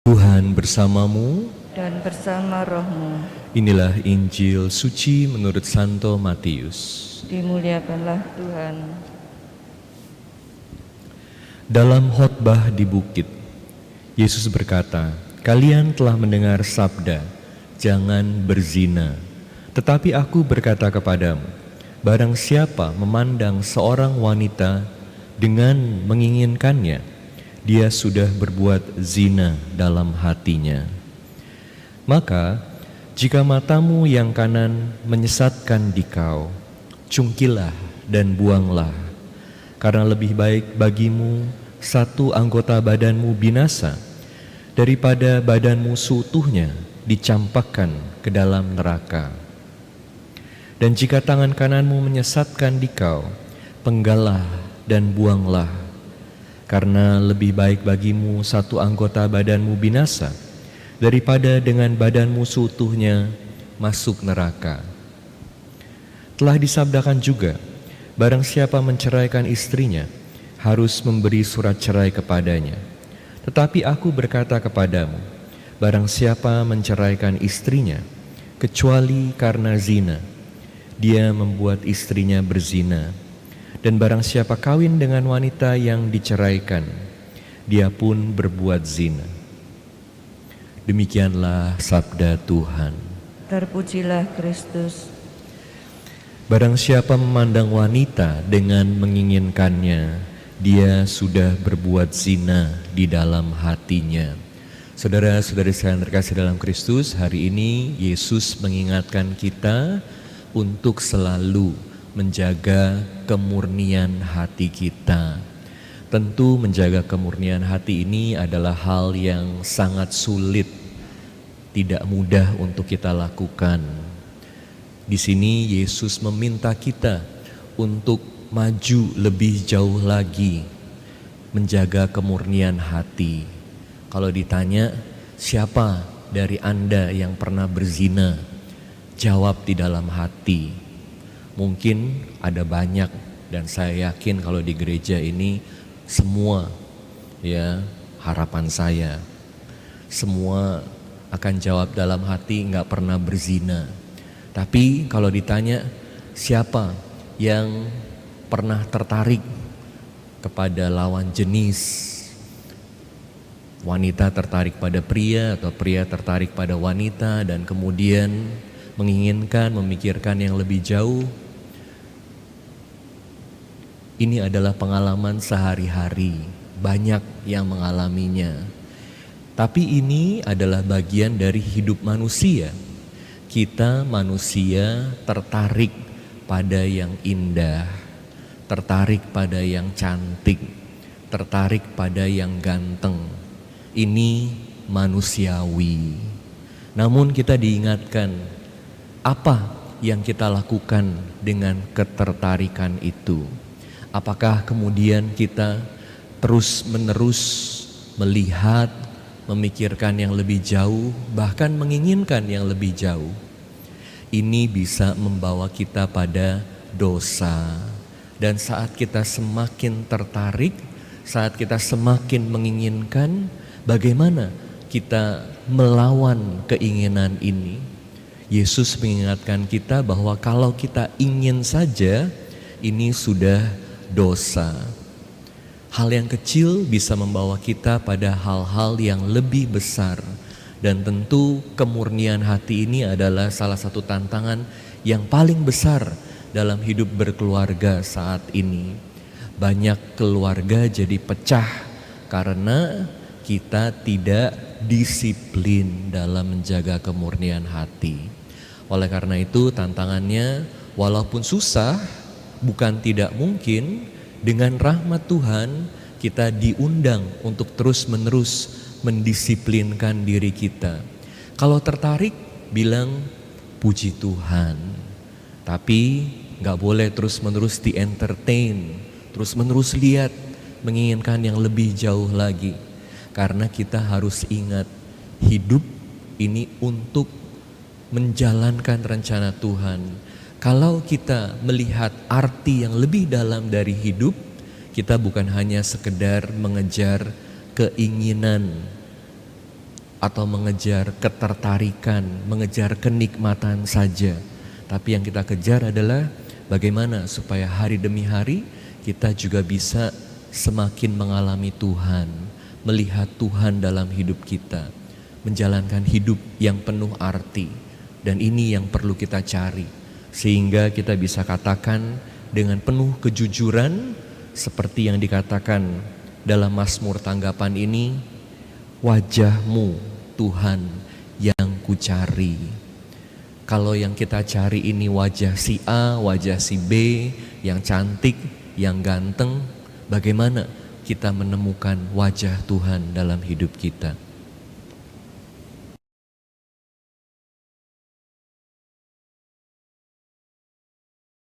Tuhan bersamamu. Dan bersama rohmu. Inilah Injil suci menurut Santo Matius. Dimuliakanlah Tuhan. Dalam khotbah di bukit, Yesus berkata, "Kalian telah mendengar sabda, jangan berzina. Tetapi aku berkata kepadamu, barang siapa memandang seorang wanita dengan menginginkannya, dia sudah berbuat zina dalam hatinya. Maka, jika matamu yang kanan menyesatkan dikau, cungkilah dan buanglah, karena lebih baik bagimu satu anggota badanmu binasa, daripada badanmu seutuhnya dicampakkan ke dalam neraka. Dan jika tangan kananmu menyesatkan dikau, penggallah dan buanglah, karena lebih baik bagimu satu anggota badanmu binasa, daripada dengan badanmu seutuhnya masuk neraka. Telah disabdakan juga, barang siapa menceraikan istrinya, harus memberi surat cerai kepadanya. Tetapi aku berkata kepadamu, barang siapa menceraikan istrinya, kecuali karena zina, dia membuat istrinya berzina. Dan barang siapa kawin dengan wanita yang diceraikan, dia pun berbuat zina." Demikianlah sabda Tuhan. Terpujilah Kristus. Barang siapa memandang wanita dengan menginginkannya, dia sudah berbuat zina di dalam hatinya. Saudara-saudari sekalian terkasih dalam Kristus, hari ini Yesus mengingatkan kita untuk selalu menjaga kemurnian hati kita. Tentu menjaga kemurnian hati ini adalah hal yang sangat sulit, tidak mudah untuk kita lakukan. Di sini Yesus meminta kita untuk maju lebih jauh lagi, menjaga kemurnian hati. Kalau ditanya, siapa dari Anda yang pernah berzina? Jawab di dalam hati. Mungkin ada banyak, dan saya yakin kalau di gereja ini semua, ya, harapan saya semua akan jawab dalam hati nggak pernah berzina. Tapi kalau ditanya siapa yang pernah tertarik kepada lawan jenis, wanita tertarik pada pria atau pria tertarik pada wanita, dan kemudian menginginkan, memikirkan yang lebih jauh, ini adalah pengalaman sehari-hari, banyak yang mengalaminya. Tapi ini adalah bagian dari hidup manusia. Kita manusia tertarik pada yang indah, tertarik pada yang cantik, tertarik pada yang ganteng. Ini manusiawi. Namun kita diingatkan, apa yang kita lakukan dengan ketertarikan itu? Apakah kemudian kita terus-menerus melihat, memikirkan yang lebih jauh, bahkan menginginkan yang lebih jauh? Ini bisa membawa kita pada dosa. Dan saat kita semakin tertarik, saat kita semakin menginginkan, bagaimana kita melawan keinginan ini? Yesus mengingatkan kita bahwa kalau kita ingin saja, ini sudah dosa. Hal yang kecil bisa membawa kita pada hal-hal yang lebih besar. Dan tentu kemurnian hati ini adalah salah satu tantangan yang paling besar dalam hidup berkeluarga saat ini. Banyak keluarga jadi pecah karena kita tidak disiplin dalam menjaga kemurnian hati. Oleh karena itu tantangannya walaupun susah, bukan tidak mungkin, dengan rahmat Tuhan kita diundang untuk terus-menerus mendisiplinkan diri kita. Kalau tertarik, bilang puji Tuhan. Tapi gak boleh terus-menerus di-entertain, terus-menerus lihat, menginginkan yang lebih jauh lagi. Karena kita harus ingat, hidup ini untuk menjalankan rencana Tuhan. Kalau kita melihat arti yang lebih dalam dari hidup, kita bukan hanya sekedar mengejar keinginan atau mengejar ketertarikan, mengejar kenikmatan saja. Tapi yang kita kejar adalah bagaimana supaya hari demi hari kita juga bisa semakin mengalami Tuhan, melihat Tuhan dalam hidup kita, menjalankan hidup yang penuh arti. Dan ini yang perlu kita cari, sehingga kita bisa katakan dengan penuh kejujuran seperti yang dikatakan dalam Mazmur tanggapan ini, wajah-Mu Tuhan yang kucari. Kalau yang kita cari ini wajah si A, wajah si B, yang cantik, yang ganteng, bagaimana kita menemukan wajah Tuhan dalam hidup kita?